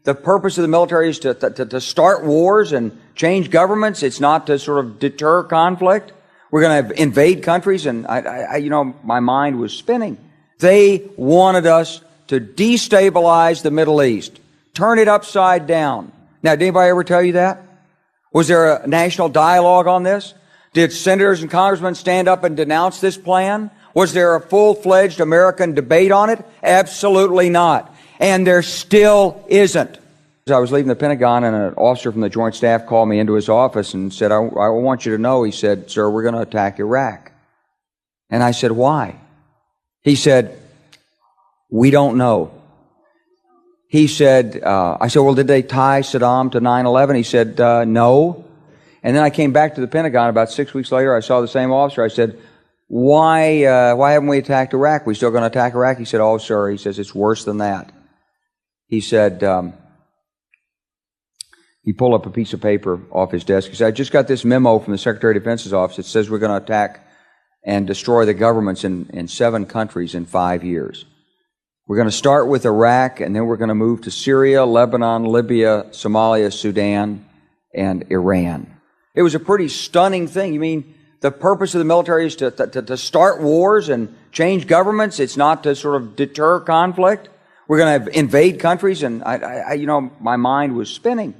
the purpose of the military is to start wars and change governments. It's not to sort of deter conflict. We're going to invade countries, and my mind was spinning. They wanted us to destabilize the Middle East, turn it upside down. Now, did anybody ever tell you that? Was there a national dialogue on this? Did senators and congressmen stand up and denounce this plan? Was there a full-fledged American debate on it? Absolutely not. And there still isn't. As I was leaving the Pentagon, and an officer from the Joint Staff called me into his office and said, I want you to know, he said, "Sir, we're going to attack Iraq." And I said, "Why?" He said, "We don't know." He said, I said, "Well, did they tie Saddam to 9/11? He said, "No." And then I came back to the Pentagon about 6 weeks later. I saw the same officer. I said, why haven't we attacked Iraq? We still going to attack Iraq? He said, "Oh, sir," he says, "it's worse than that." He said, he pulled up a piece of paper off his desk. He said, "I just got this memo from the Secretary of Defense's office. It says we're going to attack and destroy the governments in 7 countries in 5 years. We're going to start with Iraq, and then we're going to move to Syria, Lebanon, Libya, Somalia, Sudan, and Iran." It was a pretty stunning thing. You mean the purpose of the military is to start wars and change governments? It's not to sort of deter conflict? We're going to invade countries? And my mind was spinning.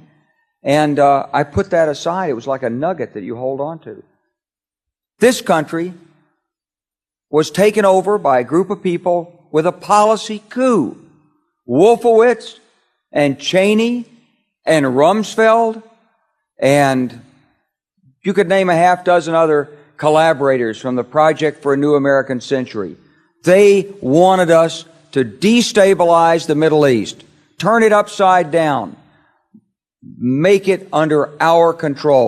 And I put that aside. It was like a nugget that you hold on to. This country was taken over by a group of people with a policy coup. Wolfowitz and Cheney and Rumsfeld, and you could name a half dozen other collaborators from the Project for a New American Century. They wanted us to destabilize the Middle East, turn it upside down, make it under our control.